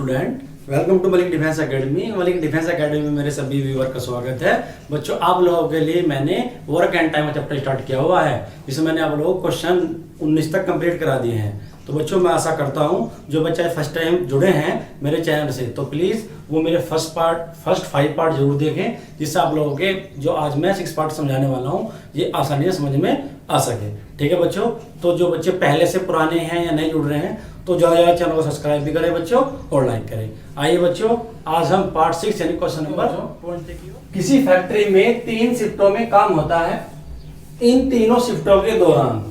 Student, welcome to Malik defence academy. Malik defence academy में मेरे सभी व्यूअर का स्वागत है। बच्चों, आप लोगों के लिए मैंने work and time chapter start किया हुआ है, जिसमें मैंने आप लोगों को क्वेश्चन 19 तक कंप्लीट करा दिए हैं। तो बच्चों, मैं आशा करता हूं जो बच्चे फर्स्ट टाइम जुड़े हैं मेरे चैनल से, तो प्लीज़ वो मेरे फर्स्ट 5 पार्ट जरूर देखें, जिससे आप लोगों के जो आज मैं 6 पार्ट समझाने वाला हूं ये आसानी से समझ में आ सके। ठीक है बच्चों, तो जो बच्चे पहले से पुराने हैं या नहीं जुड़ रहे हैं तो ज़्यादा चैनल को सब्सक्राइब भी करें बच्चों और लाइक करें। आइए बच्चों, आज हम पार्ट 6 यानी क्वेश्चन नंबर, किसी फैक्ट्री में 3 शिफ्टों में काम होता है। इन तीनों शिफ्टों के दौरान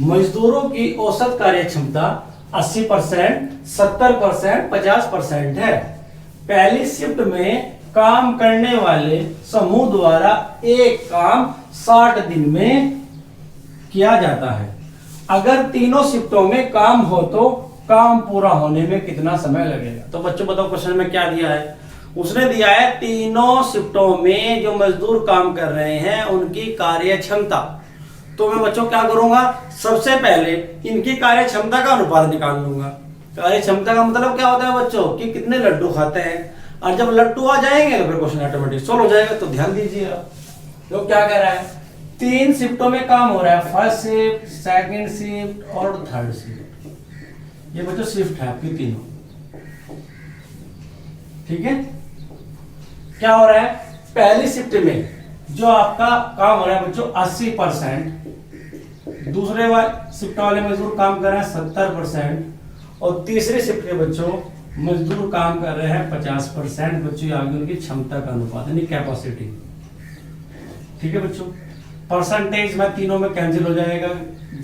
मजदूरों की औसत कार्य क्षमता 80%, 70%, 50% है। पहली शिफ्ट में काम करने वाले समूह द्वारा एक काम 60 दिन में किया जाता है। अगर तीनों शिफ्टों में काम हो तो काम पूरा होने में कितना समय लगेगा? तो बच्चों बताओ क्वेश्चन में क्या दिया है। उसने दिया है तीनों शिफ्टों में जो मजदूर काम कर रहे हैं उनकी कार्य क्षमता। तो मैं बच्चों क्या करूंगा, सबसे पहले इनकी कार्य क्षमता का अनुपात निकाल लूंगा। कार्य क्षमता का मतलब क्या होता है बच्चों कि कितने लड्डू खाते हैं, और जब लड्डू आ जाएंगे तो फिर क्वेश्चन ऑटोमेटिक सोल्व हो जाएगा। तो ध्यान दीजिए, तो क्या कह रहा है, 3 शिफ्टों में काम हो रहा है, फर्स्ट शिफ्ट, सेकंड शिफ्ट और थर्ड शिफ्ट। ये बच्चों शिफ्ट है आपकी तीनों। ठीक है, क्या हो रहा है, पहली शिफ्ट में जो आपका काम हो रहा है बच्चों 80%, दूसरे शिफ्ट वाले मजदूर काम कर रहे हैं 70%, और तीसरी शिफ्ट के बच्चों मजदूर काम कर रहे हैं 50%। बच्चों आगे उनकी क्षमता का अनुपात यानी कैपेसिटी। ठीक है बच्चों, परसेंटेज में तीनों में कैंसिल हो जाएगा,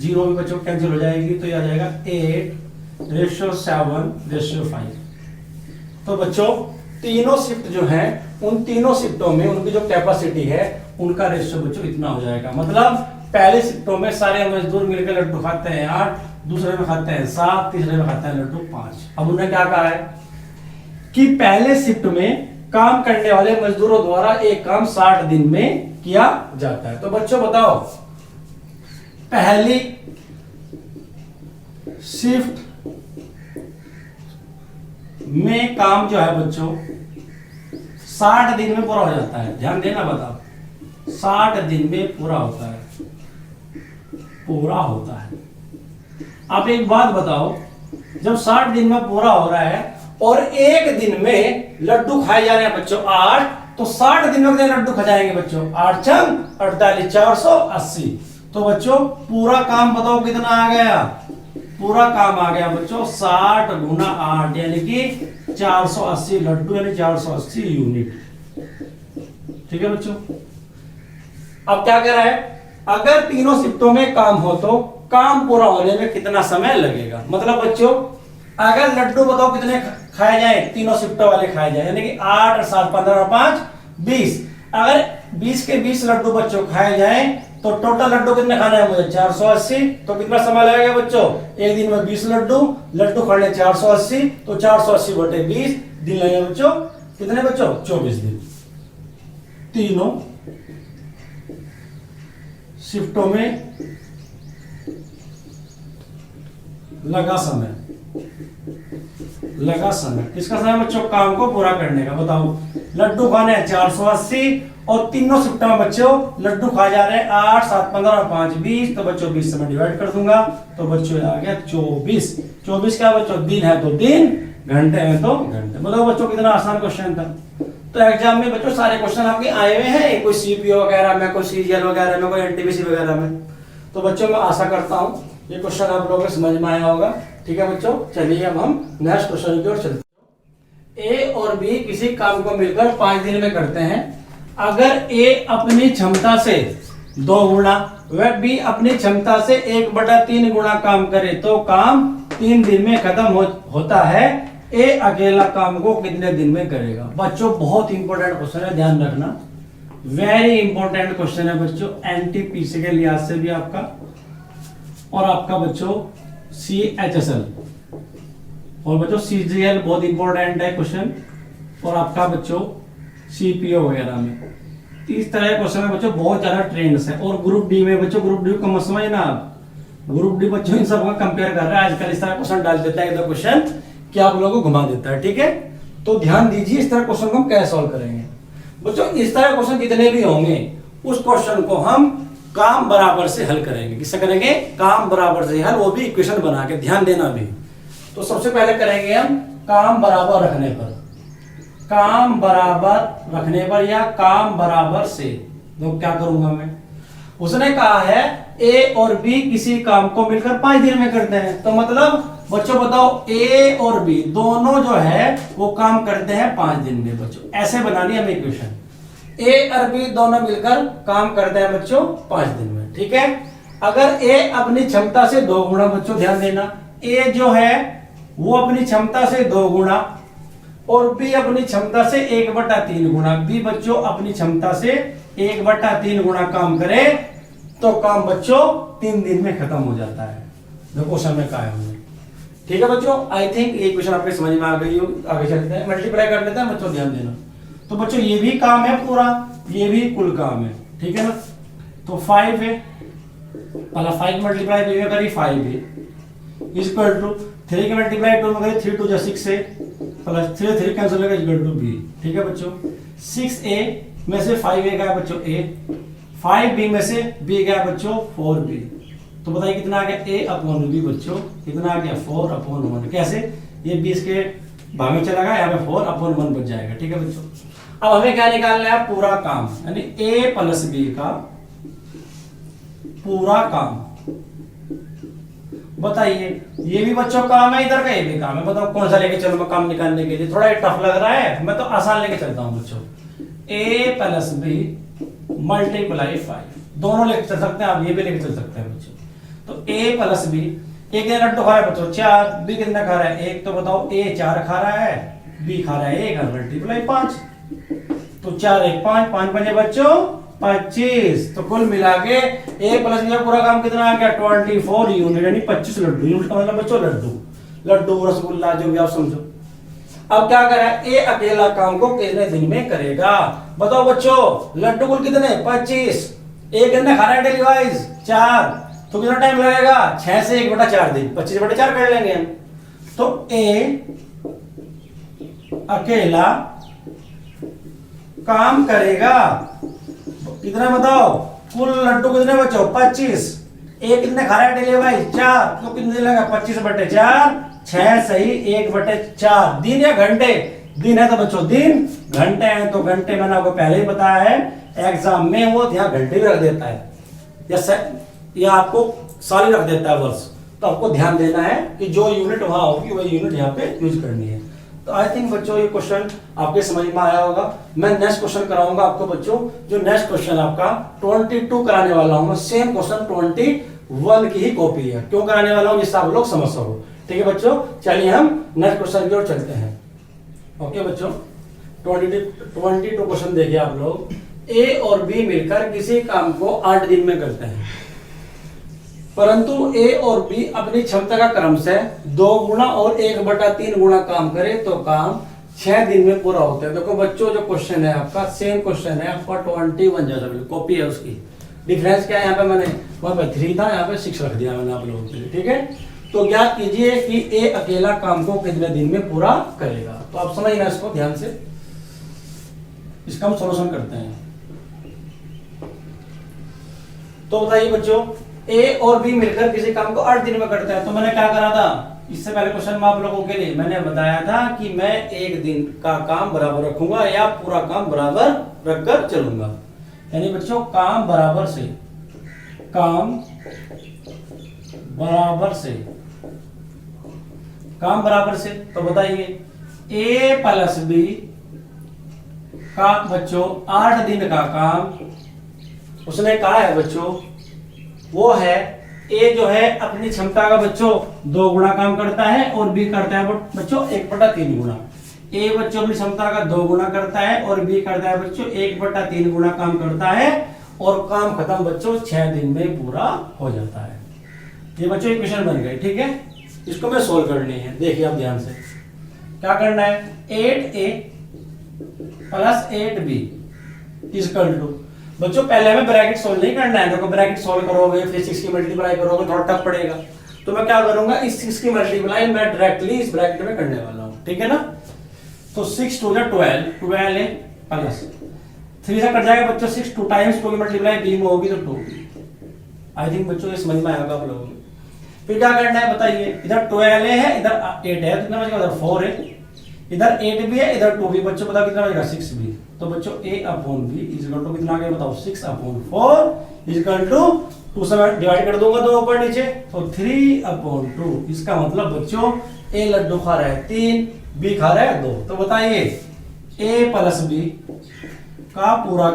0 में बच्चों कैंसिल हो जाएगी, तो ये आ जाएगा 8:7:5। तो बच्चों तीनों शिफ्ट जो है, उन तीनों शिफ्टों में उनकी जो कैपेसिटी है उनका रेशियो बच्चों इतना हो जाएगा। मतलब पहले शिफ्टों में सारे मजदूर मिलकर लड्डू खाते हैं 8, दूसरे में खाते हैं 7, तीसरे में खाते हैं लड्डू 5। अब उन्होंने क्या कहा है कि पहले शिफ्ट में काम करने वाले मजदूरों द्वारा एक काम 60 दिन में किया जाता है। तो बच्चों बताओ, पहली शिफ्ट में काम जो है बच्चों 60 दिन में पूरा हो जाता है। ध्यान देना, बताओ 60 दिन में पूरा होता है, पूरा होता है। आप एक बात बताओ, जब 60 दिन में पूरा हो रहा है और एक दिन में लड्डू खाए जा रहे हैं बच्चों 8, तो 60 दिन में कितने लड्डू खा जाएंगे बच्चों? 8 × 48, 480। तो बच्चों पूरा काम बताओ कितना आ गया? पूरा काम आ गया बच्चों 60 × 8 यानी कि 480 लड्डू यानी 480 यूनिट। ठीक है बच्चों, अब क्या कह रहा है, अगर तीनों शिफ्टों में काम हो तो काम पूरा होने में कितना समय लगेगा? मतलब बच्चों अगर लड्डू बताओ कितने खाए जाए, तीनों शिफ्टों वाले खाए जाए, यानी कि 8 और 7 15 और 5 20। अगर 20 के 20 लड्डू बच्चों खाए जाए तो टोटल लड्डू कितने खाने हैं मुझे? 480। तो कितना समय लगेगा बच्चों? एक दिन में 20 लड्डू खाने 480, तो 480/20 दिन लगेगा बच्चों कितने बच्चों? 24 दिन। तीनों शिफ्टों में लगा समय किसका समय बच्चों? काम को पूरा करने का। बताओ, लड्डू खाने हैं 480 और तीनों शिफ्टों में बच्चों लड्डू खाए जा रहे हैं 8 7 15 और 5 20। तो बच्चों 20 से मैं डिवाइड कर दूंगा, तो बच्चों आ गया 24। 24 क्या बच्चों? दिन है तो दिन, घंटे हैं तो घंटे। मतलब बच्चों कितना आसान क्वेश्चन था। तो एग्जाम में बच्चों सारे क्वेश्चन आपके आए हुए हैं, कोई सीपीओ वगैरह में, कोई सीजीएल वगैरह में, कोई एनटीपीसी वगैरह में। तो बच्चों मैं आशा करता हूं ये क्वेश्चन आप लोगों को समझ में आया होगा। ठीक है बच्चों, चलिए अब हम नेक्स्ट क्वेश्चन की ओर चलते हैं। ए और बी किसी काम को मिलकर 5 दिन में करते हैं। अगर ए अपनी क्षमता से 2 गुना व बी अपनी क्षमता से 1/3 गुना काम करे तो काम 3 दिन में खत्म होता है। ए अकेला काम को कितने दिन में करेगा? बच्चों बहुत इंपॉर्टेंट क्वेश्चन है, ध्यान रखना, वेरी इंपॉर्टेंट क्वेश्चन है बच्चों, एनटीपीसी के लिहाज से भी आपका, और आपका बच्चों CHSL और बच्चों CGL बहुत इंपॉर्टेंट है क्वेश्चन, और आपका बच्चों CPO वगैरह में। इस तरह के क्वेश्चन में बच्चों बहुत ज्यादा ट्रेंड्स है। और ग्रुप डी में बच्चों, ग्रुप डी को मत समझना आप, ग्रुप डी बच्चों इन सबका कंपेयर कर रहा है आजकल। इस तरह क्वेश्चन डाल देता है, 1-2 क्वेश्चन कि आप लोगों को घुमा देता है। ठीक है, तो ध्यान दीजिए इस तरह क्वेश्चन को हम कैसे सॉल्व करेंगे बच्चों। इस तरह क्वेश्चन जितने भी होंगे उस क्वेश्चन को हम काम बराबर से हल करेंगे। किससे करेंगे? काम बराबर से हल, वो भी इक्वेशन बना के। ध्यान देना भी। तो सबसे पहले करेंगे हम काम बराबर रखने पर। काम बराबर रखने पर या काम बराबर से, तो क्या करूंगा मैं? उसने कहा है ए और बी किसी काम को मिलकर 5 दिन में करते हैं। तो मतलब बच्चों बताओ ए और बी दोनों जो है वो काम करते हैं 5 दिन में। बच्चों ऐसे बनानी हमें इक्वेशन, ए और बी दोनों मिलकर काम करते हैं बच्चों 5 दिन में। ठीक है, अगर ए अपनी क्षमता से 2 गुना, बच्चों ध्यान देना, ए जो है वो अपनी क्षमता से 2 गुना और बी अपनी क्षमता से 1/3 गुना, बी बच्चों अपनी क्षमता से 1/3 गुना काम करे तो काम बच्चों 3 दिन में खत्म हो जाता है। जो क्वेश्चन में कहा है हमने। ठीक है बच्चों, आई थिंक ये क्वेश्चन आपके समझ में आ गई हो। आगे चलते हैं, मल्टीप्लाई कर लेते हैं बच्चों, ध्यान देना। तो बच्चों ये भी काम है पूरा, ये भी कुल काम है। ठीक है ना, तो 5 है, पहला 5 मल्टीप्लाई तो करी 5 है इक्वल टू 3 के मल्टीप्लाई 2 में करी 3 2 6 है प्लस 3 3 कैंसिल होगा इक्वल टू बी। ठीक है बच्चों, 6a में से 5a गया बच्चों a, 5b में से b गया बच्चों 4b। तो बताइए कितना आ गया? a/b बच्चों, कितना आ गया? 4/1। कैसे? ये 20 के भाग में चला गया, यहाँ पे 4/1 बच जाएगा। ठीक है बच्चों, अब हमें क्या निकालना है? पूरा काम, यानी a + b का पूरा काम। बताइए, ये भी बच्चों काम है, इधर का ये भी काम है। बताओ कौन सा लेके चलो मैं काम निकालने के लिए? थोड़ा टफ लग रहा है, मैं तो आसान लेके चलता हूं बच्चों। a + b × 5, दोनों लेके चल सकते हैं आप, ये भी लेके चल सकते हैं बच्चों। तो a + b, एक लड्डू खा रहा है बच्चों 4, b कितना खा रहा है 1। तो बताओ a 4 खा रहा है, b खा रहा है 1 × 5। तो 4 1 5 5 5 बच्चों 25। तो कुल मिला के a + b का पूरा काम कितना आ गया? 24 यूनिट, यानी 25 लड्डू। यूनिट का मतलब बच्चों लड्डू, लड्डू रसगुल्ला जो भी आप समझो। अब क्या कर रहा है? ए अकेला काम को कितने दिन में करेगा? बताओ बच्चों, लड्डू कुल कितने? 25। एक कितने खा रहा है डेली वाइज? 4। तो कितना टाइम लगेगा? 6 से 1/4 दिन, 25/4 कर लेंगे हम। तो ए अकेला काम करेगा कितना? बताओ, कुल लड्डू कितने बच्चों? 25। एक कितने खा रहा है डेली वाइज? 4। तो कितने लगेगा? 25/4, 6 सही 1/4। दिन या घंटे? दिन है तो बच्चों दिन, घंटे हैं तो घंटे। मैंने आपको पहले ही बताया है, एग्जाम में वो यहाँ घंटे भी रख देता है या आपको साल रख देता है, वर्ष। तो आपको ध्यान देना है कि जो यूनिट वहां होगी वही यूनिट यहाँ पे यूज करनी है। तो आई थिंक बच्चों ये क्वेश्चन आपके समझ में आया होगा। मैं नेक्स्ट क्वेश्चन कराऊंगा आपको बच्चों, जो नेक्स्ट क्वेश्चन आपका 22 कराने वाला हूं। सेम क्वेश्चन 21 की ही कॉपी है। क्यों कराने वाला हूं? जिससे आप लोग समझ सको। ठीक है बच्चों, चलिए हम नेक्स्ट क्वेश्चन की ओर चलते हैं। ओके बच्चों, 22 क्वेश्चन देखिए आप लोग। ए और बी मिलकर किसी काम को 8 दिन में करते हैं, परंतु ए और बी अपनी क्षमता का क्रम से 2 गुना और 1/3 गुना काम करे तो काम 6 दिन में पूरा होता है। देखो बच्चों, जो क्वेश्चन है आपका सेम क्वेश्चन है आपका 21 जैसा, कॉपी है उसकी। डिफरेंस क्या है? यहाँ पे मैंने वहां पे 3 था, यहाँ पे 6 रख दिया मैंने आप लोगों के लिए। ठीक है, तो ज्ञात कीजिए कि ए अकेला काम को कितने दिन में पूरा करेगा। तो आप समझना इसको ध्यान से, इसका हम सॉल्यूशन करते हैं। तो बताइए बच्चों, ए और बी मिलकर किसी काम को 8 दिन में करते हैं। तो मैंने क्या करा था? इससे पहले क्वेश्चन में आप लोगों के लिए मैंने बताया था कि मैं 1 दिन का काम बराबर रखूंगा या पूरा काम बराबर रखकर चलूंगा। यानी बच्चों काम बराबर से, काम बराबर से। तो बताइए a + b का बच्चों 8 दिन का काम उसने कहा है बच्चों, वो है ए जो है अपनी क्षमता का बच्चों 2 गुना काम करता है और बी करता है बच्चों 1/3 गुना। ए बच्चों अपनी क्षमता का 2 गुना करता है और बी करता है बच्चों 1/3 गुना काम करता है और काम खत्म बच्चों 6 दिन में पूरा हो जाता है। ये बच्चों इक्वेशन बन गई। ठीक है, इसको मैं सोल्व करनी है। देखिए आप ध्यान से क्या करना है? 8a + 8b = बच्चों पहले हमें ब्रैकेट सोल्व नहीं करना है। देखो ब्रैकेट सोल्व करोगे फिर 6 की मल्टीप्लाई करोगे थोड़ा टफ पड़ेगा। तो मैं क्या करूंगा, इस 6 की मल्टीप्लाई मैं डायरेक्टली इस ब्रैकेट में करने वाला हूं, ठीक है ना। तो 6 टू 12, 12 है प्लस 3 से कट जाएगा बच्चों 6, 2 टाइम्स 2 की मल्टीप्लाई बी में होगी तो 2। आई थिंक बच्चों ये समझ में आएगा आप लोगों को। फिर क्या करना है बताइए, इधर 12 है इधर 8 है, कितना बचेगा, इधर 4 है, इधर 8 भी है इधर 2 भी, बच्चों बताओ कितना बचेगा, 6 भी। तो बच्चों a upon b is equal to कितना आ गया बताओ, 6 अपॉन 4 इज इक्वल टू 2 से मैं डिवाइड कर दूंगा 2 ऊपर नीचे, तो 3 अपॉन 2। इसका मतलब बच्चों a लड्डू खा रहा है 3, b खा रहा है 2। तो बताइए a प्लस b का पूरा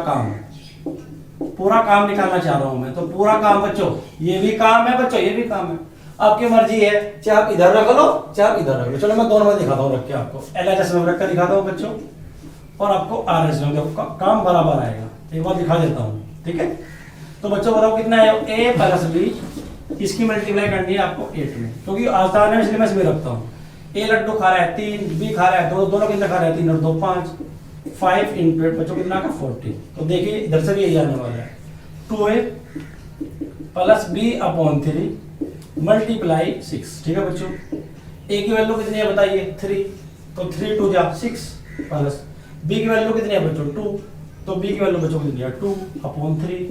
काम निकालना चाह रहा हूं मैं। तो पूरा काम बच्चों ये भी काम है बच्चों, ये भी काम है, आपकी मर्जी है, चाहे आप इधर रख लो चाहे आप इधर रख लो। चलो मैं दोनों में दिखाता हूं, रख के आपको LHS में रख कर दिखाता हूं बच्चों, और आपको RHS में, देखो काम बराबर आएगा। एक बार दिखा देता हूं, ठीक है। तो बच्चों बताओ कितना है, a प्लस b, इसकी मल्टीप्लाई करनी है आपको 8 में, क्योंकि आसान है इसलिए मैं इसमें रखता हूं। a लड्डू खा रहा है 3, b खा रहा है 2, दोनों कितना खा रहा है 3 और 2 5 इंटू 8 बच्चों कितना का 40। तो देखिए इधर से भी यही आने वाला है, 2a plus b upon 3 multiply 6, ठीक है बच्चों। a की वैल्यू कितनी है बताइए 3, तो 3 2 जा 6 प्लस b की वैल्यू कितनी है बच्चों 2, तो b की वैल्यू बच्चों कितनी है 2 अपॉन 3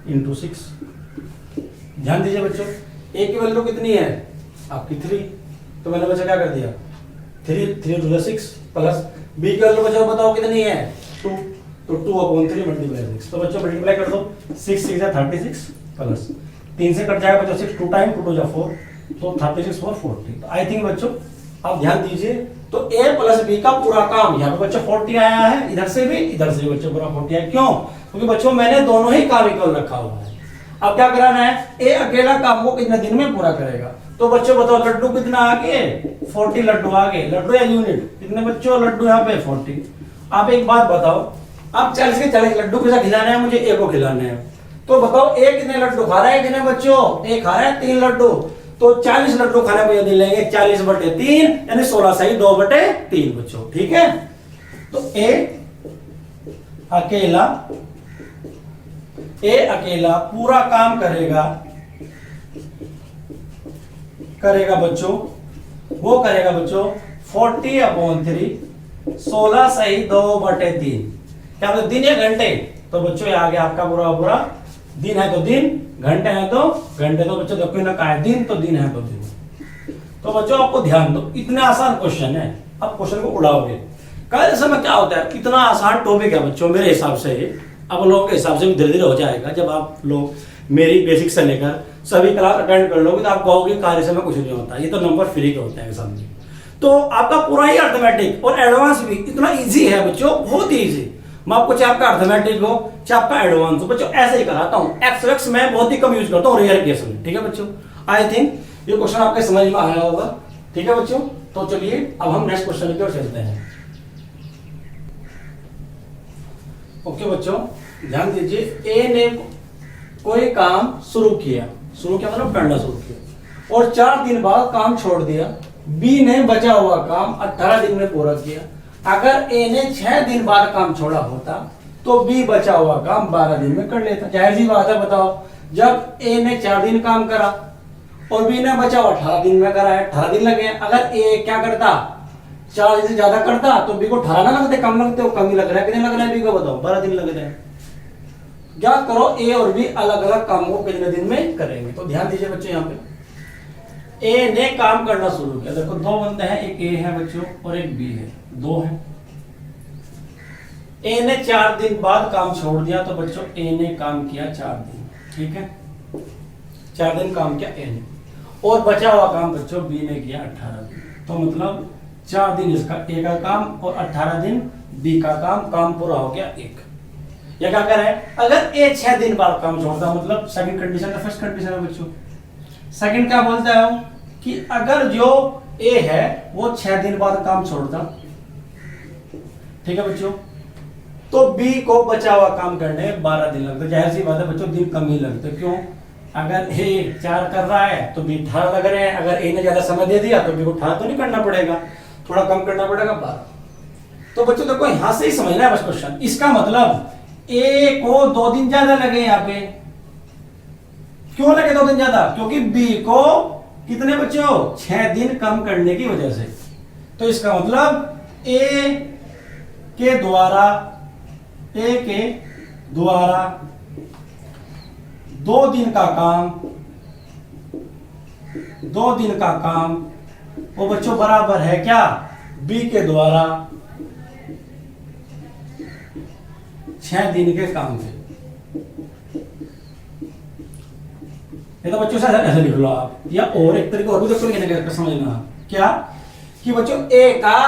इंटू 6। ध्यान दीजिए बच्चों, a की वैल्यू कितनी है आपकी 3, तो मैंने बच्चा क्या कर दिया 3 2 6 प्लस b की वैल्यू बच्चों बताओ कितनी है 2, तो 2 अपॉन 3 मल्टीप्लाई 6। तो बच्चों मल्टीप्लाई कर दो, 6 6 जा 36 प्लस 3 से कट जाएगा बच्चों 6, 2 टाइम 2 जा 4, तो 36 4 40। तो आई थिंक बच्चों आप ध्यान दीजिए, तो a प्लस b का पूरा काम यहाँ पे बच्चों 40 आया है, इधर से भी बच्चों पूरा 40 आया। क्यों? क्योंकि बच्चों मैंने दोनों ही काम इक्वल रखा हुआ है। अब क्या कराना है, a अकेला काम को कितने दिन में पूरा करेगा। तो बच्चों बताओ लड्डू कितना आगे 40 लड्डू आगे, लड्डू या यूनिट कितने बच्चों, लड्डू यहाँ पे 40। आप एक बात बताओ, आप 40 के 40 लड्डू किसे खिलाने हैं, मुझे a को खिलाने हैं। तो बताओ a कितने लड्डू खा रहा है, कितने बच्चों, a खा रहा है 3 लड्डू, तो 40 लड्डू खाने को यदि लेंगे 40/3 यानी 16 सही 2/3 बच्चों, ठीक है। तो a अकेला पूरा काम करेगा बच्चों, वो करेगा बच्चों 40/3, 16 सही 2/3। क्या मतलब दिन या घंटे, तो बच्चों ये आ गया आपका पूरा दिन है तो दिन, घंटे हैं तो घंटे। तो बच्चों देखो ना कहा है दिन, तो दिन है तो दिन। तो बच्चों आपको ध्यान दो, इतना आसान क्वेश्चन है, अब क्वेश्चन को उड़ाओगे। कल समय क्या होता है, इतना आसान टॉपिक है बच्चों मेरे हिसाब से, अब लोगों के हिसाब से भी धीरे धीरे हो जाएगा। जब आप लोग मेरी बेसिक से लेकर सभी क्लास अटेंड कर लोगे तो आप कहोगे कार्य से में कुछ नहीं होता, ये तो नंबर फ्री के होते हैं समझे। तो आपका पूरा ही अर्थमेटिक और एडवांस भी इतना इजी है बच्चों, बहुत ही इजी। मैं आपको चाहे आपका अर्थमेटिक हो चाहे आपका एडवांस हो बच्चों, ऐसे ही कराता हूँ। एक्स मैं बहुत ही कम यूज करता हूँ रेयर केस में, ठीक है बच्चों। आई थिंक ये क्वेश्चन आपके समझ में आया होगा, ठीक है बच्चों। तो चलिए अब हम नेक्स्ट क्वेश्चन की ओर चलते हैं। ओके बच्चों ध्यान दीजिए, ए ने कोई काम शुरू किया मतलब करना शुरू किया, और 4 दिन बाद काम छोड़ दिया। बी ने बचा हुआ काम 18 दिन में पूरा किया। अगर ए ने 6 दिन बाद काम छोड़ा होता तो बी बचा हुआ काम 12 दिन में कर लेता। जाहिर सी बात है, बताओ जब ए ने 4 दिन काम करा और बी ने बचा हुआ 18 दिन में करा है, 18 दिन लगे। अगर ए क्या करता 4 दिन से ज्यादा करता तो बी को 18 ना लगते, कम लगते हो, कम ही लग रहा है। कितने लग रहे हैं बी को बताओ, 12 दिन लग रहे हैं। क्या करो, ए और बी अलग अलग काम को कितने दिन में करेंगे। तो ध्यान दीजिए बच्चों, यहाँ पे ए ने काम करना शुरू किया। देखो 2 बंदे हैं, एक ए है बच्चों और एक बी है, 2 है। ए ने 4 दिन बाद काम छोड़ दिया, तो बच्चों ए ने काम किया 4 दिन, ठीक है। 4 दिन काम किया ए ने, और बचा हुआ काम बच्चों बी ने किया 18 दिन। तो मतलब 4 दिन इसका ए का काम और 18 दिन बी का काम पूरा हो गया एक। या क्या कह रहे हैं, अगर ए 6 दिन बाद काम छोड़ता, मतलब सेकंड कंडीशन है, फर्स्ट कंडीशन है बच्चों। सेकंड क्या बोलता है कि अगर जो ए है वो 6 दिन बाद काम छोड़ता, ठीक है बच्चों, तो बी को बचा हुआ काम करने 12 दिन लगते। जाहिर सी बात है बच्चों, दिन कम ही लगते। क्यों? अगर ए 4 कर रहा है तो बी 18 लग रहे हैं। अगर ए ने ज्यादा समय दे दिया तो बी को 18 तो नहीं करना पड़ेगा, थोड़ा कम करना पड़ेगा 12। तो बच्चों देखो यहां से ही समझना है बस क्वेश्चन। इसका मतलब ए को 2 दिन ज्यादा लगे। यहाँ पे क्यों लगे 2 दिन ज्यादा? क्योंकि बी को कितने बच्चों 6 दिन कम करने की वजह से। तो इसका मतलब ए के द्वारा 2 दिन का काम, 2 दिन का काम वो बच्चों बराबर है क्या बी के द्वारा 6 दिन के काम के। ये तो बच्चों ऐसे लिख लो आप, या और एक तरीके और भी देखो समझना क्या कि बच्चों ए का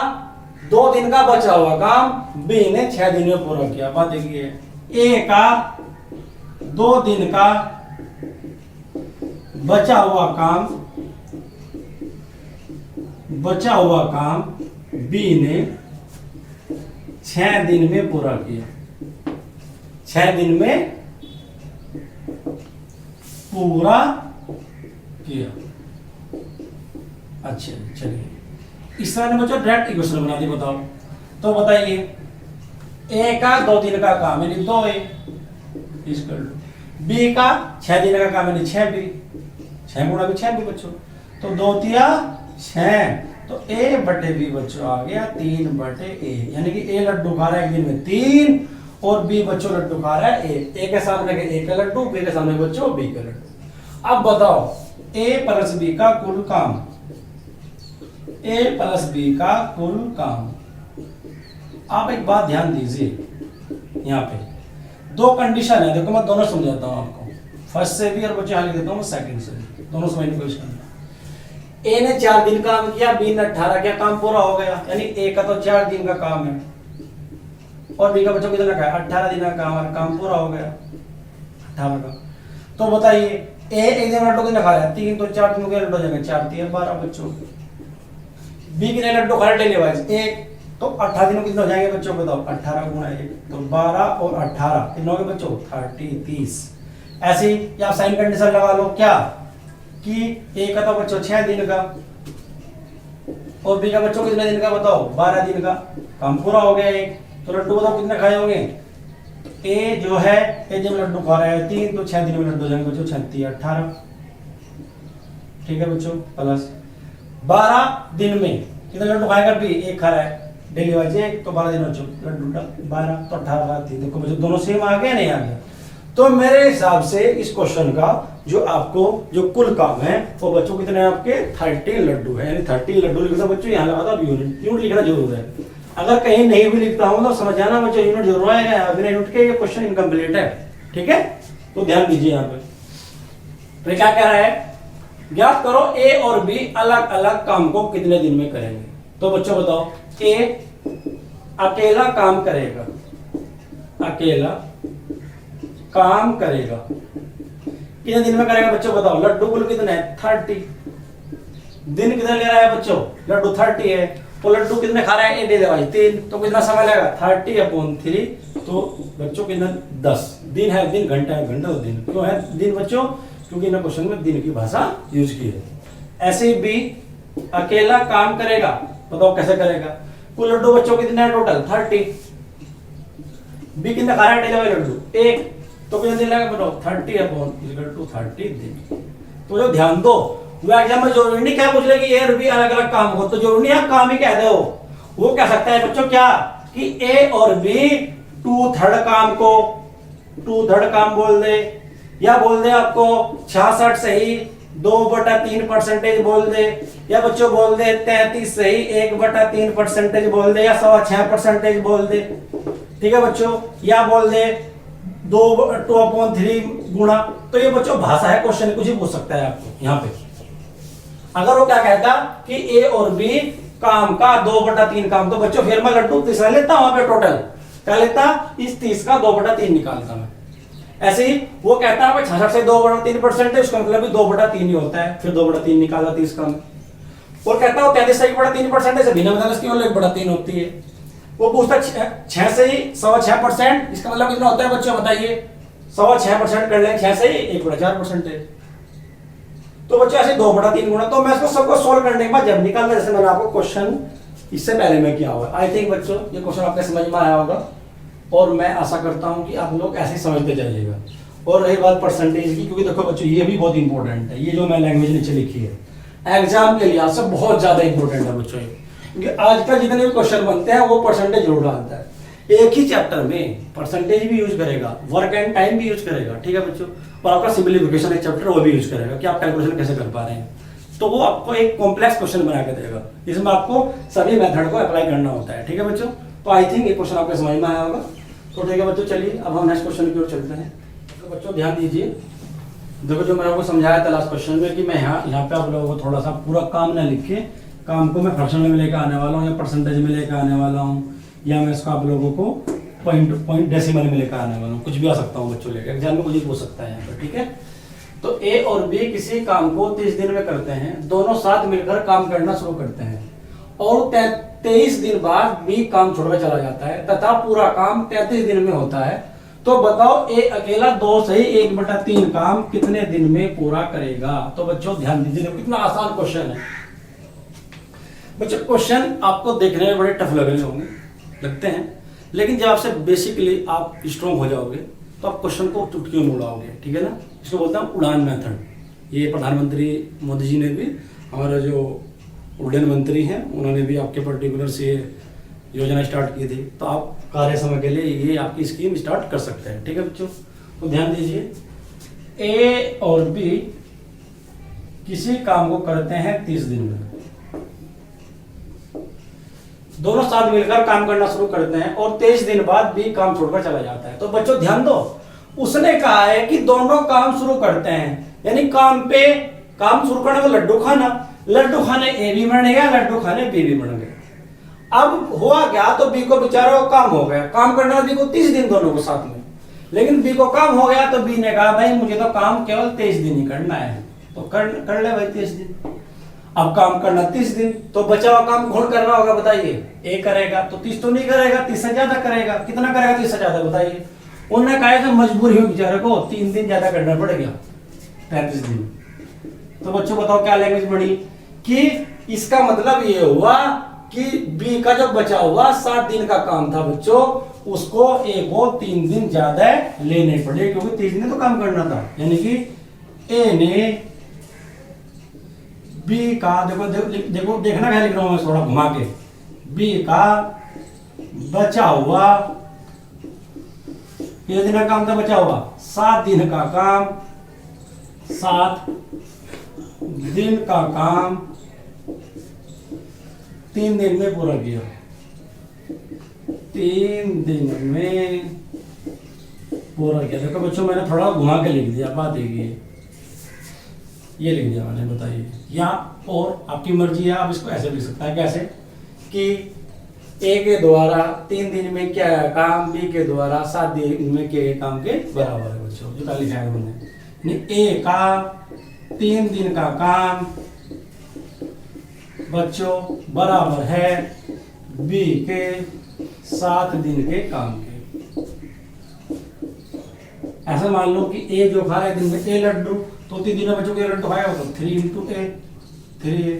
2 दिन का बचा हुआ काम बी ने 6 दिन में पूरा किया। बात देखिए, ए का 2 दिन का बचा हुआ काम बी ने 6 दिन में पूरा किया, 6 दिन में पूरा किया। अच्छा चलिए, इस तरह ने बच्चों डायरेक्ट इक्वेशन बना दी। बताओ तो बताइए, ए का 2 दिन का काम यानी 2a इक्वल टू बी का 6 दिन का काम यानी 6b, 6 गुणा 6b बच्चों, तो 2 तिया 6, तो a बटे b बच्चों आ गया 3/a, यानी कि a लड्डू खा रहा है एक दिन में 3 और b बच्चों लड्डू खा रहा है a के सामने a का लड्डू, b के सामने बच्चों b का लड्डू। अब बताओ a प्लस b का कुल काम, a प्लस b का कुल काम। आप एक बात ध्यान दीजिए, यहाँ पे 2 कंडीशन है, देखो मैं दोनों समझाता हूँ आपको, फर्स्ट से भी और बच्चे हाल देता हूँ सेकंड से भी, दोनों समझने की कोशिश करना। ए ने 4 दिन काम किया, बी ने 18 किया, काम पूरा हो गया, यानी ए का तो 4 दिन का काम है और बी का बच्चों कितना का है 18 दिन का काम है, काम पूरा हो गया 18 का। तो बताइए ए एक दिन लड्डू कितना खा रहा है 3, तो 4 दिन के लड्डू हो जाएंगे 4 3 12 बच्चों। बी कितने लड्डू खा रहा है डेली वाइज 1, तो 18 दिनों कितने हो जाएंगे बच्चों बताओ, 18 गुणा 1 तो 12 और 18 कितने हो गए बच्चों 30। ऐसे ही आप साइन कंडीशन लगा लो क्या कि ए का तो बच्चों 6 दिन का और बी का बच्चों कितने दिन का बताओ 12 दिन का, काम पूरा हो गया। एक तो लड्डू बताओ कितने खाए होंगे, ए जो है ए जब लड्डू खा रहा है 3, तो 6 दिन में लड्डू हो जाएंगे बच्चों 36 18, ठीक है बच्चों, प्लस 12 दिन में कितने लड्डू खाएगा बी, एक खा रहा है डेली वाइज 1, तो 12 दिन बच्चों लड्डू 12 तो 18 देखो बच्चों दोनों सेम आ गया नहीं आ गया। तो मेरे हिसाब से इस क्वेश्चन का जो आपको जो कुल काम है वो बच्चों कितने आपके 30 लड्डू है, यानी 30 लड्डू लिखता बच्चों यहाँ लगा था यूनिट लिखना जरूर है। अगर कहीं नहीं भी लिखता हूं तो समझ जाना बच्चों यूनिट जरूर आएगा, बिना यूनिट के ये क्वेश्चन इनकम्प्लीट है, ठीक है। तो ध्यान दीजिए यहाँ पे, तो क्या कह रहा है, ज्ञात करो ए और बी अलग अलग काम को कितने दिन में करेंगे। तो बच्चों बताओ ए अकेला काम करेगा, अकेला काम करेगा कितने दिन में करेगा बच्चों बताओ, लड्डू कुल कितने हैं 30, दिन कितने ले रहा है बच्चों लड्डू 30 है, तो लड्डू कितने खा रहा है ए दे दे भाई 3, तो कितना समय लगेगा 30/3, तो बच्चों कितना 10 दिन है, दिन घंटा है, घंटा तो दिन क्यों है दिन बच्चों, क्योंकि ना क्वेश्चन में दिन की भाषा यूज की है। ऐसे ही बी अकेला काम करेगा, बताओ कैसे करेगा, कुल लड्डू बच्चों कितने हैं टोटल 30, बी कितना खा रहा है डेली लड्डू 1, तो कितने दिन लगेगा बताओ 30/30 दिन। तो जो ध्यान दो वो एग्जाम में जरूरी नहीं क्या पूछ ले कि ए और बी अलग अलग काम हो, तो जरूरी नहीं आप काम ही कह दो, वो कह सकता है बच्चों क्या कि ए और बी 2/3 काम को 2/3 काम बोल दे, या बोल दे आपको 66 सही 2/3% बोल दे, या बच्चों बोल दे 33 सही 1/3% बोल दे, या 6.5% बोल दे, ठीक है बच्चों, या बोल दे 2/3 गुणा। तो ये बच्चों भाषा है, क्वेश्चन कुछ ही पूछ सकता है आपको यहाँ पे। अगर वो क्या कहता कि ए और बी काम का 2/3 काम, तो बच्चों फिर मैं लड्डू 30 लेता वहां पे टोटल क्या लेता, इस 30 का 2/3 निकालता मैं। ऐसे ही वो कहता है 66 से 2/3% है, उसका मतलब भी 2/3 ही होता है, फिर 2/3 निकाला 30 का। और कहता है 33 से 1/3% से भिन्न मतलब इसकी 1/3 होती है। वो पूछता 6 से ही 6.25%, इसका मतलब कितना होता है बच्चों बताइए, 6.25% कर लें 6 से ही 1/4% है, तो बच्चों ऐसे 2/3 गुणा। तो मैं इसको सबको सोल्व करने के बाद जब निकालना, जैसे मैंने आपको क्वेश्चन इससे पहले में किया हुआ, आई थिंक बच्चों ये क्वेश्चन आपके समझ में आया होगा, और मैं आशा करता हूं कि आप लोग ऐसे समझते जाइएगा। और रही बात परसेंटेज की, क्योंकि देखो बच्चों ये भी बहुत इंपॉर्टेंट है, ये जो मैं लैंग्वेज नीचे लिखी है एग्जाम के लिहाज से बहुत ज्यादा इंपॉर्टेंट है बच्चों ये, क्योंकि आजकल जितने भी क्वेश्चन बनते हैं वो परसेंटेज जरूर डालता है। एक ही चैप्टर में परसेंटेज भी यूज करेगा, वर्क एंड टाइम भी यूज करेगा, ठीक है बच्चों, और आपका सिंपलीफिकेशन एक चैप्टर वो भी यूज करेगा कि आप कैलकुलेशन कैसे कर पा रहे हैं। तो वो आपको एक कॉम्प्लेक्स क्वेश्चन बना के देगा, इसमें आपको सभी मेथड को अप्लाई करना होता है, ठीक है बच्चों। तो आई थिंक ये क्वेश्चन आपके समझ में आया होगा। तो ठीक है बच्चों, चलिए अब हम नेक्स्ट क्वेश्चन की ओर चलते हैं। तो बच्चों ध्यान दीजिए, देखो जो मैंने आपको समझाया था लास्ट क्वेश्चन में कि मैं यहाँ पे आप लोगों को थोड़ा सा पूरा काम ना लिख के, काम को मैं फ्रैक्शन में लेकर आने वाला हूँ या परसेंटेज में लेकर आने वाला हूँ, या मैं इसको आप लोगों को पॉइंट डेसिमल में लेकर आने वाला हूँ, कुछ भी आ सकता हूँ बच्चों लेकर, एग्जाम में कुछ भी हो सकता है यहाँ पर, ठीक है। तो ए और बी किसी काम को 30 दिन में करते हैं, दोनों साथ मिलकर काम करना शुरू करते हैं और 23 दिन बाद बी काम छोड़कर चला जाता है तथा पूरा काम 33 दिन में होता है। तो बताओ ए अकेला 2 सही 1/3 काम कितने दिन में पूरा करेगा। तो बच्चों ध्यान दीजिए, कितना आसान क्वेश्चन है बच्चों। क्वेश्चन आपको देखने में बड़े टफ लग रहे होंगे, लगते हैं, लेकिन जब आपसे बेसिकली आप स्ट्रॉन्ग हो जाओगे तो आप क्वेश्चन को चुटकियों में उड़ाओगे, ठीक है ना। इसको बोलते हैं उड़ान मेथड। ये प्रधानमंत्री मोदी जी ने भी, हमारा जो उड्डयन मंत्री हैं, उन्होंने भी आपके पर्टिकुलर से योजना स्टार्ट की थी। तो आप कार्य समय के लिए ये आपकी स्कीम स्टार्ट कर सकते हैं, ठीक है बच्चों। तो ध्यान दीजिए, ए और बी किसी काम को करते हैं 30 दिन में, दोनों साथ मिलकर काम करना शुरू करते हैं और 23 दिन बाद बी काम छोड़कर चला जाता है। तो बच्चों ध्यान दो, उसने कहा है कि दोनों काम शुरू करते हैं, यानी काम शुरू करने को लड्डू खाने ए भी बन गया, लड्डू खाने बी भी बन गया। अब हुआ क्या, तो बी को बेचारा काम हो गया, काम करना बी को 30 दिन दोनों को साथ में, लेकिन बी को काम हो गया तो बी ने कहा भाई मुझे तो काम केवल 23 दिन ही करना है, तो कर ले भाई 23 दिन। अब काम करना 30 दिन, तो बचा हुआ काम कौन कर रहा होगा बताइए, ए करेगा। तो 30 तो नहीं करेगा, 30 से ज्यादा करेगा। कितना करेगा 30 से ज्यादा बताइए। उन्होंने कहा तो मजबूरी हो बेचारे को 3 दिन ज्यादा करना पड़ गया, 35 दिन। तो बच्चों बताओ क्या लैंग्वेज बनी कि इसका मतलब ये हुआ कि बी का जो बचा हुआ 7 दिन का काम था बच्चों, उसको ए को 3 दिन ज्यादा लेने पड़े, क्योंकि 30 दिन तो काम करना था। यानी कि ए ने बी का देखो देखना क्या लिख रहा हूं मैं थोड़ा घुमा के, बी का बचा हुआ कितने दिन का काम था, बचा हुआ 7 दिन का काम, 7 दिन का काम 3 दिन में पूरा किया, 3 दिन में पूरा किया। देखो बच्चों मैंने थोड़ा घुमा के लिख दिया, बात देखिए ये लिख दिया मैंने, बताइए। या और आपकी मर्जी है, आप इसको ऐसे लिख सकता है, कैसे कि ए के द्वारा 3 दिन में क्या काम बी के द्वारा 7 दिन में किए काम के बराबर है बच्चों, जो लिखा है उन्होंने। ए का 3 दिन का काम बच्चों बराबर है बी के 7 दिन के काम के। ऐसा मान लो कि ए जो खा रहा है दिन में ए लड्डू, तो 3 दिनों बच्चों के लड्डू खाएगा तो 3 × A 3A,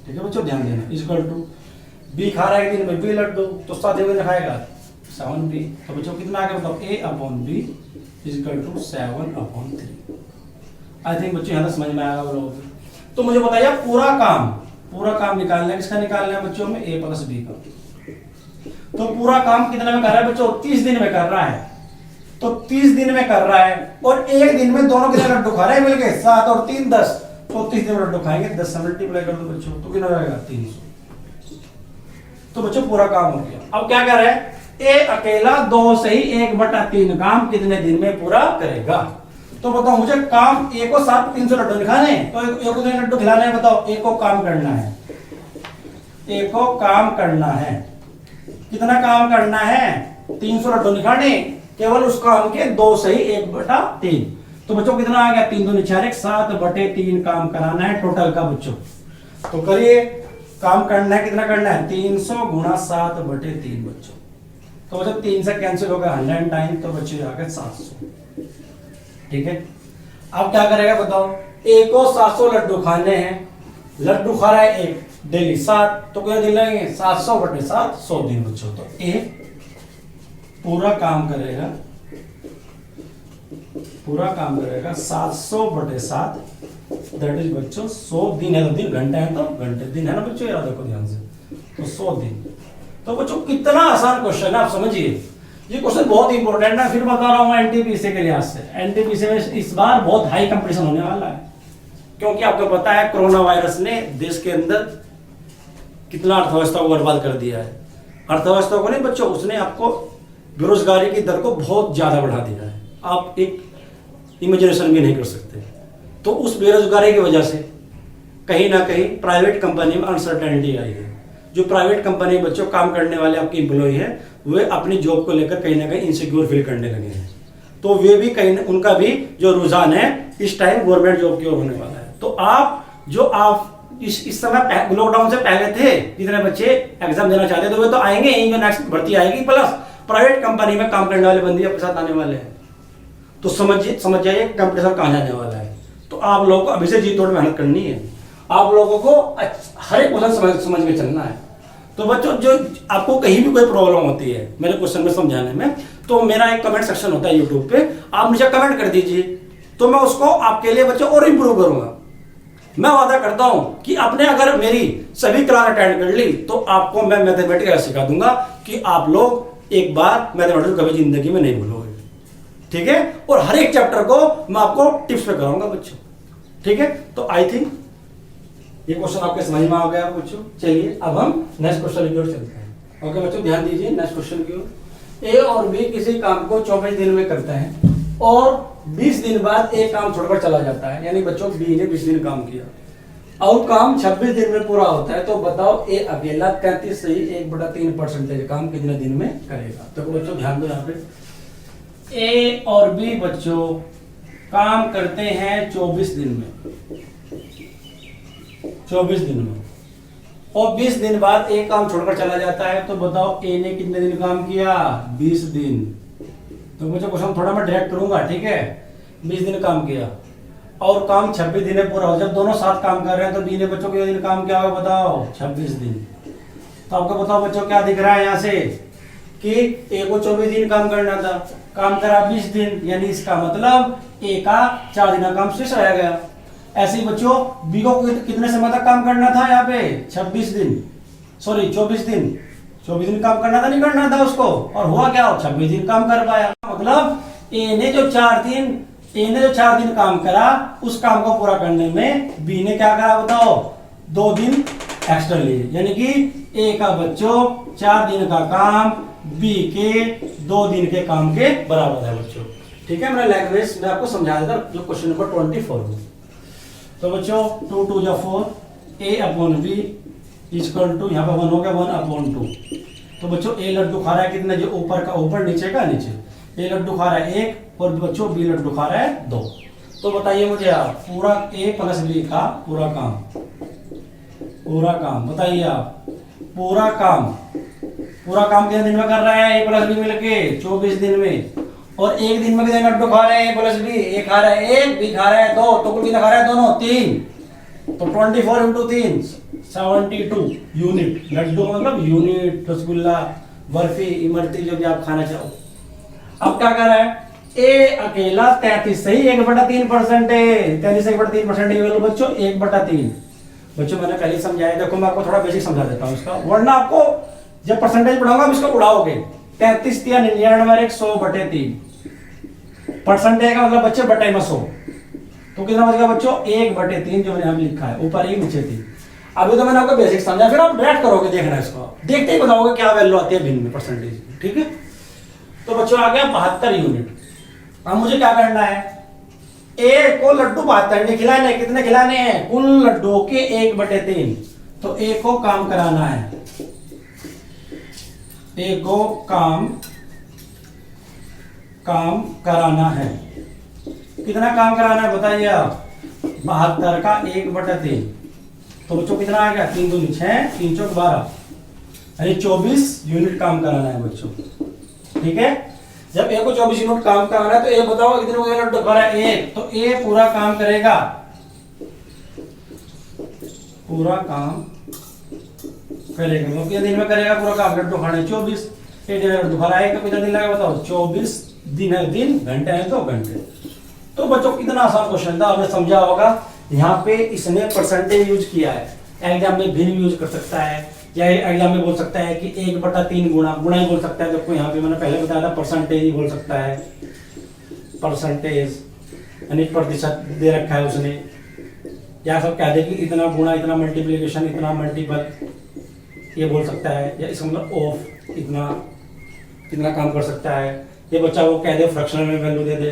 ठीक है बच्चों ध्यान देना। इक्वल टू बी खा रहा है दिन में बी लड्डू, तो 7 दिन खाएगा 7B। तो बच्चों कितना आ गया बताओ, A/B equal to 7/3। I think बच्चों यहाँ तक समझ में आएगा वो लोगों को। तो मुझे बताइए पूरा काम निकालना है, किसका निकालना है बच्चों में, A + B का। तो पूरा काम कितने में कर रहा है बच्चों, 30 दिन में कर रहा है। तो 30 दिन में कर रहा है और एक दिन में दोनों कितने लड्डू खा रहे हैं मिलके, 7 और 3 10। तो 30 दिन में लड्डू खाएंगे, 10 से मल्टीप्लाई कर दो बच्चों, तो कितना रहेगा 300। तो बच्चों पूरा काम हो गया। अब क्या कर रहे हैं, ए अकेला 2 से ही 1/3 काम कितने दिन में पूरा करेगा। तो बताओ मुझे काम ए को 300 लड्डू खिलाने, तो एक को कितने लड्डू खिलाने हैं बताओ, ए को काम करना है, ए को काम करना है, कितना काम करना है 300 लड्डू निकालने, केवल उस काम के 2 से ही 1/3। तो बच्चों कितना आ गया, 3 2 4 7/3 काम कराना है टोटल का बच्चों। तो करिए काम करना है, कितना करना है 300 × 7/3 बच्चों। तो बच्चों 3 से कैंसिल होगा 100 टाइम, तो बच्चों आ गए 700, ठीक है। अब क्या करेगा बताओ, ए को 700 लड्डू खाने हैं, लड्डू खा रहा है एक डेली 7, तो कितने दिन लगेंगे 700/7 100 दिन बच्चों। तो ए पूरा काम करेगा पूरा काम करेगा 700/7, दैट इज बच्चों 100 दिन है तो दिन, घंटे हैं तो घंटे, दिन है ना बच्चों, याद रखो ध्यान से, तो 100 दिन। तो बच्चों कितना आसान क्वेश्चन है, आप समझिए ये क्वेश्चन बहुत इंपॉर्टेंट है। फिर बता रहा हूँ एनटीपीसी के लिहाज से, एनटीपीसी में इस बार बहुत हाई कंपटीशन होने वाला है, क्योंकि आपको पता है कोरोना वायरस ने देश के अंदर कितना अर्थव्यवस्था को बर्बाद कर दिया है। अर्थव्यवस्था को नहीं बच्चों, उसने आपको बेरोजगारी की दर को बहुत ज्यादा बढ़ा दिया है, आप एक इमेजिनेशन भी नहीं कर सकते। तो उस बेरोजगारी की वजह से कहीं ना कहीं प्राइवेट कंपनी में अनसर्टेनिटी आई है। जो प्राइवेट कंपनी में बच्चों काम करने वाले आपके एम्प्लॉय हैं, वे अपनी जॉब को लेकर कहीं ना कहीं इनसिक्योर फील करने लगे हैं। तो वे भी कहीं उनका भी जो रुझान है इस टाइम गवर्नमेंट जॉब की ओर होने वाला है। तो आप इस समय लॉकडाउन से पहले थे, जितने बच्चे एग्जाम देना चाहते थे वे तो आएंगे ही, जो नेक्स्ट भर्ती आएगी, प्लस प्राइवेट कंपनी में काम करने वाले बंदी आपके साथ आने वाले हैं। तो समझ जाइए कंपटीशन कहाँ जाने वाला है। तो आप लोगों को अभी से जी तोड़ मेहनत करनी है, आप लोगों को हर एक क्वेश्चन समझ के चलना है। तो बच्चों जो आपको कहीं भी कोई प्रॉब्लम होती है मेरे क्वेश्चन में समझाने में, तो मेरा एक कमेंट सेक्शन होता है यूट्यूब पे, आप मुझे कमेंट कर दीजिए, तो मैं उसको आपके लिए बच्चों और इम्प्रूव करूंगा। मैं वादा करता हूं कि आपने अगर मेरी सभी क्लास अटेंड कर ली तो आपको मैं मैथमेटिक्स सिखा दूंगा कि आप लोग एक बार मैथमेटिक्स कभी जिंदगी में नहीं भूलोगे, ठीक है। और हर एक चैप्टर को मैं आपको टिप्स पे कराऊंगा बच्चों, ठीक है। तो आई थिंक ये क्वेश्चन आपके समझ में आ गया बच्चों। चलिए अब हम नेक्स्ट क्वेश्चन की ओर चलते हैं। ओके बच्चों, ध्यान दीजिए नेक्स्ट क्वेश्चन की ओर। ए और बी किसी काम को 24 दिन में करते हैं और 20 दिन बाद एक काम छोड़कर चला जाता है, यानी बच्चों बी ने 20 दिन काम किया और काम 26 दिन में पूरा होता है। तो बताओ ए अकेला 33 से 1/3% काम कितने दिन में करेगा। तो बच्चों ध्यान दो, यहाँ पे ए और बी बच्चों काम करते हैं 24 दिन में, 24 दिन में, और 20 दिन बाद एक काम छोड़कर चला जाता है। तो बताओ ए ने कितने दिन काम किया, 20 दिन। तो बच्चों क्वेश्चन थोड़ा मैं डायरेक्ट करूंगा, ठीक है। 20 दिन काम किया और काम 26 दिन में पूरा हो। जब दोनों साथ काम कर रहे हैं तो बी ने बच्चों कितने दिन काम किया होगा, बताओ 26 दिन। तो आपको बताओ बच्चों क्या दिख रहा है यहाँ से कि ए को 24 दिन काम करना था, काम करा 20 दिन, यानी इसका मतलब ए का 4 दिन का काम शेष रह गया। ऐसे ही बच्चों बी को कितने समय तक काम करना था, यहाँ पे 24 दिन, सॉरी 24 दिन, 24 दिन काम करना था, नहीं करना था उसको, और हुआ क्या, 26 दिन काम कर पाया। मतलब ए ने जो 4 दिन काम करा, उस काम को पूरा करने में बी ने क्या करा बताओ, 2 दिन एक्स्ट्रा लिए, यानी कि ए का बच्चों 4 दिन का काम बी के 2 दिन के काम के बराबर है बच्चों, ठीक है। मेरा लैंग्वेज मैं आपको समझा देता जो क्वेश्चन नंबर 24 में। तो बच्चों 2 2 जा 4, a upon B equal to, यहाँ पे 1 हो गया 1/2। तो बच्चों ए लड्डू खा रहा है कितने, जो ऊपर का ऊपर, नीचे का नीचे। ए लड्डू खा रहा है 1 और बच्चों बी लड्डू खा रहा है 2। तो बताइए मुझे आप पूरा ए प्लस बी का पूरा काम बताइए आप, पूरा काम कितने दिन में कर रहा है ए प्लस बी मिलके, 24 दिन में। और एक दिन में कितने लड्डू खा रहे हैं ए प्लस बी, ए खा रहा है 1, बी खा रहा है 2, तो कुल कितना खा रहा है दोनों, 3। तो 24 × 3 72 यूनिट। लड्डू मतलब यूनिट, रसगुल्ला, बर्फी, इमरती, जो भी आप खाना चाहो। अब क्या कर रहा है ए अकेला 33 से ही 1/3% है, 33 से 1/3% ये बच्चों 1/3। बच्चों मैंने पहले समझाया, देखो मैं आपको थोड़ा बेसिक समझा देता हूँ इसका, वरना आपको जब परसेंटेज पढ़ाऊंगा आप इसको उड़ाओगे। 33 या 99 100/3 परसेंटेज का मतलब बच्चे बटे में 100, तो कितना बच गया बच्चों 1/3, जो मैंने यहाँ लिखा है, ऊपर 1 नीचे 3। अभी तो मैंने आपको बेसिक समझा, फिर आप डायरेक्ट करोगे, देखना इसको, देखते ही बताओगे क्या वैल्यू आती है भिन्न में परसेंटेज, ठीक है। तो बच्चों आ गया 72 यूनिट। अब मुझे क्या करना है, ए को लड्डू 72 ने खिलाने, कितने खिलाने हैं, कुल लड्डू के 1/3। तो ए को काम कराना है, ए को काम कराना है। कितना काम कराना है बताइए आप, 72 का 1/3। तो बच्चों कितना आ गया, 3 दूनी 6, 3 चौक 12, यानी 24 यूनिट काम कराना है बच्चों, ठीक है। जब ए को 24 यूनिट काम कराना है तो ए बताओ कितने लड्डू खा रहा है, 1। तो ए पूरा काम करेगा, वो कितने दिन में करेगा पूरा काम, लड्डू खाने 24, 1 दिन लड्डू खा रहा है, कितना दिन लगेगा बताओ, 24 दिन है, दिन घंटे हैं तो घंटे। तो बच्चों कितना आसान क्वेश्चन था, आपने समझा होगा। यहाँ पे इसने परसेंटेज यूज किया है, एग्जाम में भिन्न यूज कर सकता है, या एग्जाम में बोल सकता है कि 1/3 गुणा ही बोल सकता है। देखो यहाँ पे मैंने पहले बताया था परसेंटेज ही बोल सकता है, परसेंटेज यानी प्रतिशत दे रखा है उसने, या सब कह दे कि इतना गुणा, इतना मल्टीप्लिकेशन, इतना मल्टीपल, ये बोल सकता है। या इसका मतलब ऑफ इतना काम कर सकता है। ये बच्चा वो कह दे फ्रैक्शनल में वैल्यू दे दे।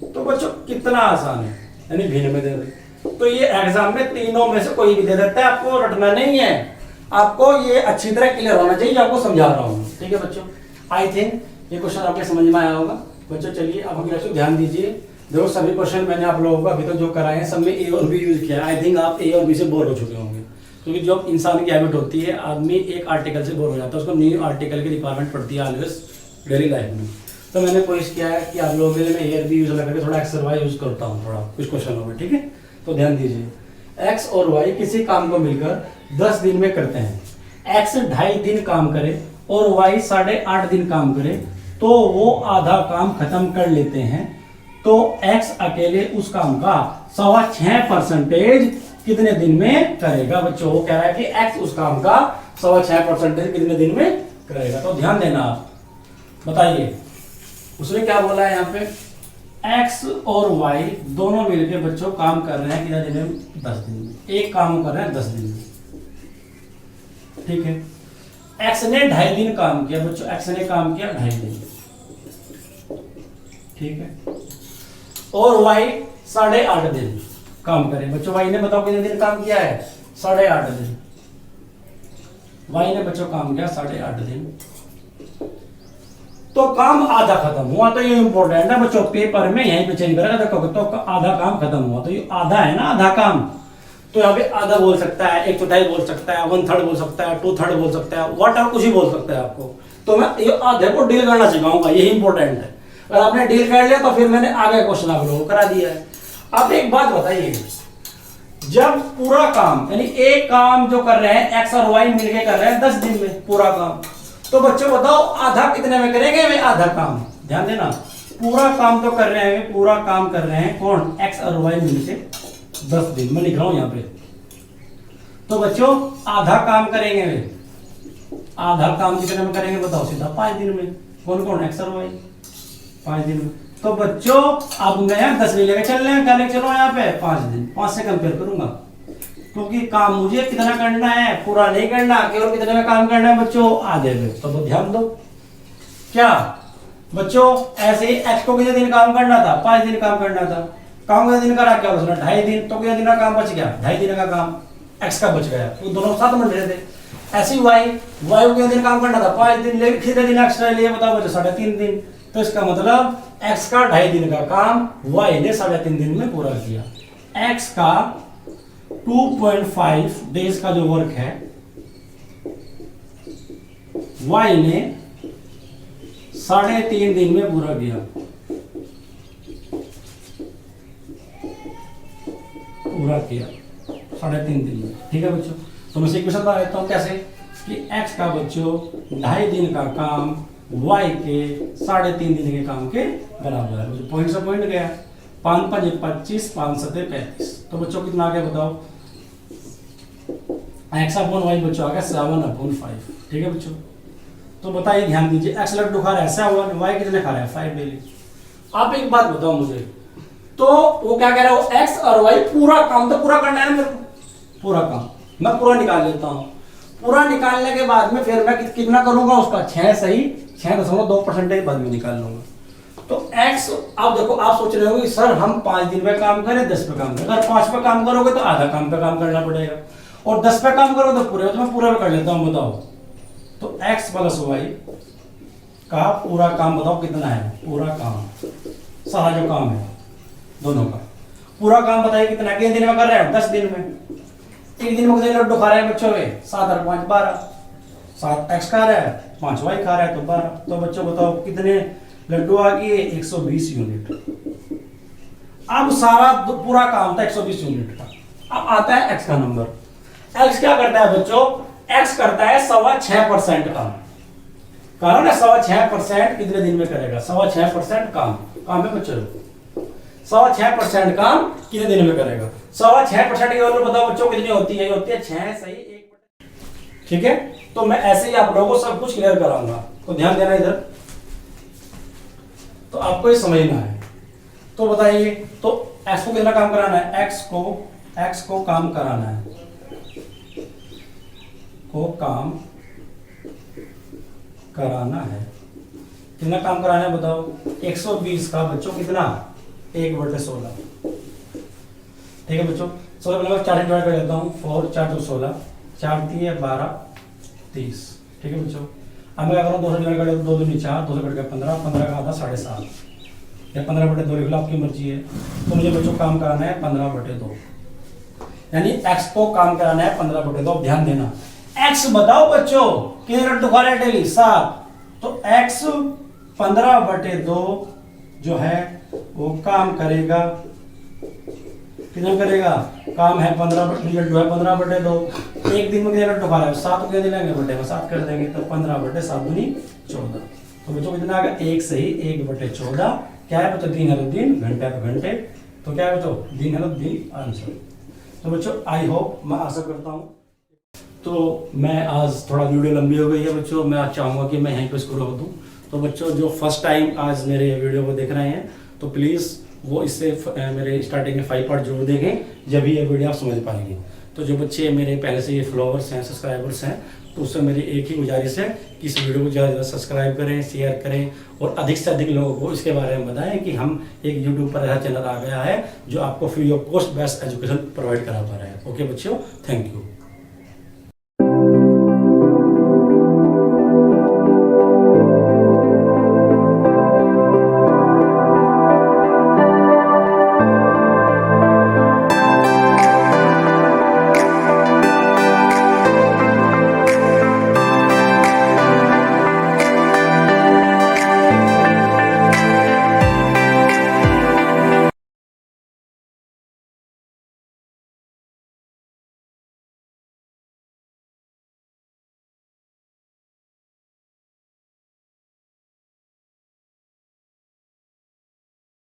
तो बच्चों कितना आसान है, यानी भिन्न में दे दे। तो ये एग्जाम में तीनों में से कोई भी दे देता है, आपको रटना नहीं है, आपको ये अच्छी तरह क्लियर होना चाहिए, आपको समझा रहा हूँ। ठीक है बच्चों, आई थिंक ये क्वेश्चन आपके समझ में आया होगा। बच्चों चलिए अब हम क्वेश्चन ध्यान दीजिए। देखो सभी क्वेश्चन मैंने आप लोगों को अभी तक जो कराए हैं सब में ए और बी यूज किया है। आई थिंक आप ए और बी से बोर हो चुके होंगे, क्योंकि जो इंसान की हैबिट होती है, आदमी एक आर्टिकल से बोर हो जाता है, उसको न्यू आर्टिकल की रिक्वायरमेंट पड़ती है ऑलवेज डेली लाइफ में। तो मैंने कोशिश किया है कि आप लोगों के लिए मैं ए और बी यूज लगा के थोड़ा एक्स और वाई यूज करता हूँ थोड़ा कुछ क्वेश्चनों में। ठीक है, तो ध्यान दीजिए। एक्स और वाई किसी काम को मिलकर 10 दिन में करते हैं। एक्स 2.5 दिन काम करे और वाई 8.5 दिन काम करे तो वो आधा काम खत्म कर लेते हैं। तो एक्स अकेले उस काम का 6.25% कितने दिन में करेगा? बच्चों वो कह रहा है कि एक्स उस काम का 6.25% कितने दिन में करेगा। तो ध्यान देना, आप बताइए उसने क्या बोला है यहाँ पे। एक्स और वाई दोनों मिलकर बच्चों काम कर रहे हैं कितने दिन में? 10 दिन में। एक काम कर रहे हैं 10 दिन में। ठीक है, एक्स ने 2.5 दिन काम किया बच्चों, एक्स ने काम किया 2.5 दिन। ठीक है, और वाई 8.5 दिन काम करे। बच्चों वाई ने बताओ कितने दिन काम किया है? 8.5 दिन। वाई ने बच्चों काम किया 8.5 दिन, तो काम आधा खत्म हुआ। तो ये इंपॉर्टेंट है बच्चों, पेपर में यहीं पे चेंज करेगा। देखो तो आधा काम खत्म हुआ, तो ये आधा है ना, आधा काम। तो यहाँ पे आधा बोल सकता है, 1/4 बोल सकता है, 1/3 बोल सकता है, 2/3 बोल सकता है, व्हाटएवर कुछ ही बोल सकता है आपको। तो मैं ये आधे को डील करना सिखाऊंगा, यही इंपॉर्टेंट है। अगर आपने डील कर लिया तो फिर मैंने आगे क्वेश्चन आप लोगों को करा दिया है। अब एक बात बताइए, जब पूरा काम यानी एक काम जो कर रहे हैं एक्स और वाई मिलके कर रहे हैं 10 दिन में पूरा काम, तो बच्चों बताओ आधा कितने में करेंगे? वे आधा काम, ध्यान देना, पूरा काम तो कर रहे हैं, पूरा काम कर रहे हैं कौन? एक्स और वाई मिलके 10 दिन में। लिख रहा हूं यहाँ पे। तो बच्चों आधा काम करेंगे वे, आधा काम कितने में करेंगे बताओ? सीधा 5 दिन में। कौन कौन? एक्स और वाई 5 दिन में। तो बच्चों अब मैं 10 दिन लेके चल रहे हैं, क्या चलो यहाँ पे 5 दिन, 5 से कंपेयर करूंगा, क्योंकि काम मुझे कितना करना है? पूरा नहीं करना, केवल कितने में काम करना है बच्चों? आधे में। तो ध्यान दो क्या बच्चों, ऐसे ही एक्स को कितने दिन काम करना था? 5 दिन काम करना था। काम कितने दिन करा? क्या उसने 2.5 दिन। तो कितने दिन का काम बच गया? 2.5 दिन का काम एक्स का बच गया, तो दोनों साथ में रहे थे। ऐसे ही वाई को कितने दिन काम करना था? 5 दिन, लेकिन कितने दिन एक्स्ट्रा लिए बताओ बच्चों? 3.5 दिन। तो इसका मतलब एक्स का 2.5 दिन का काम वाई ने 3.5 दिन में पूरा किया। एक्स का 2.5 डेज का जो वर्क है वाई ने 3.5 दिन में पूरा किया, पूरा किया 3.5 दिन में। ठीक है बच्चों, तो मैं इक्वेशन बता देता हूं कैसे कि x का बच्चों 2.5 दिन का काम y के 3.5 दिन के काम के बराबर है। पॉइंट से पॉइंट गया, 5 5 25, 5 7 35। तो बच्चों कितना आ गया बताओ? x अपॉन y बच्चों आ गया 7/5। ठीक है बच्चों, तो बताइए ध्यान दीजिए, x लड्डू खा रहा है 7, y कितने खा रहा है? 5 डेली। आप एक बात बताओ मुझे, तो वो क्या कह रहा है? x और y पूरा काम तो पूरा करना है ना मेरे को, पूरा काम मैं पूरा निकाल लेता हूं। पूरा निकालने के बाद में फिर मैं कितना करूंगा उसका? 6 सही 6.2% बाद में निकाल लूंगा। तो x, आप देखो, आप सोच रहे हो कि सर हम 5 दिन पे काम करें 10 पे काम करें। अगर 5 पे काम करोगे तो आधा काम पे काम करना पड़ेगा, और 10 पे काम करोगे तो पूरे। तो मैं पूरा कर लेता हूं, बताओ। तो x प्लस y का पूरा काम बताओ कितना है? पूरा काम, सारा जो काम है दोनों का पूरा काम बताइए कितना? कितने दिन में कर रहे हैं? 10 दिन में। एक दिन में कितने लड्डू खा रहे हैं बच्चों? 7 और 5 12। 7 x खा रहा है, 5 y खा रहा है, तो 12। तो बच्चों बताओ कितने लड्डू आ गए? 120 यूनिट। अब सारा पूरा काम था 120 यूनिट का। अब आता है x का नंबर। x क्या करता है बच्चों? x करता है 6.25% काम। कारण है 6.25% कितने दिन में करेगा? 6.25% काम काम है बच्चों। 6.25% काम कितने दिन में करेगा? 6.25% की वैल्यू बताओ बच्चों कितनी होती है? ये होती है 6 सही 1। ठीक है, तो मैं ऐसे ही आप लोगों को सब कुछ क्लियर कराऊंगा, तो ध्यान देना इधर, तो आपको ये समझना है। तो बताइए, तो x को कितना काम कराना है? x को काम कराना है, काम कराना है। कितना काम कराना है बताओ? 120 का बच्चों कितना? 1/16। ठीक है बच्चों, सबसे पहले मैं 4 डिवाइड कर देता हूँ। 4 4 2 16, 4 3 12 30। ठीक है बच्चों, अब मैं क्या करूँ? 2 से डिवाइड कर देता हूँ, 2 दूनी 4, 2 से कट गया 15, 15 का आधा 7.5 या 15/2 लिख लो, आपकी मर्जी है। तो मुझे बच्चों काम कराना है 15/2, यानी x को काम कराना है 15/2। ध्यान देना, x बताओ बच्चों कितने लड्डू खा रहे हैं डेली? 7। तो x 15/2 जो है वो काम करेगा, कितना करेगा? काम है 15 लड्डू है 15/2। एक दिन में कितने लड्डू खा रहा है? 7 को कितने लेंगे? बटे में 7 कर देंगे, तो 15/7 दूनी 14। तो बच्चों कितना आ गया? 1 सही 1/14। क्या है बच्चों? दिन है तो दिन, घंटे है तो घंटे, तो क्या है बच्चों? दिन है तो दिन, आंसर। तो बच्चों आई होप, मैं आशा करता हूँ। तो मैं आज थोड़ा वीडियो लंबी हो गई है बच्चों, मैं आज चाहूँगा कि मैं यहीं पे इसको रोक दूँ। तो बच्चों जो फर्स्ट टाइम आज मेरे वीडियो को देख रहे हैं, तो प्लीज़ वो इससे मेरे स्टार्टिंग में 5 पार्ट जरूर देखें, जब भी ये वीडियो आप समझ पाएंगे। तो जो बच्चे मेरे पहले से ये फॉलोअर्स हैं, सब्सक्राइबर्स हैं, तो उससे मेरी एक ही गुजारिश है कि इस वीडियो को ज़्यादा से ज़्यादा सब्सक्राइब करें, शेयर करें और अधिक से अधिक लोगों को इसके बारे में बताएं कि हम एक यूट्यूब पर ऐसा चैनल आ गया है जो आपको free of cost best education provide करा पा रहा है। ओके बच्चों, थैंक यू।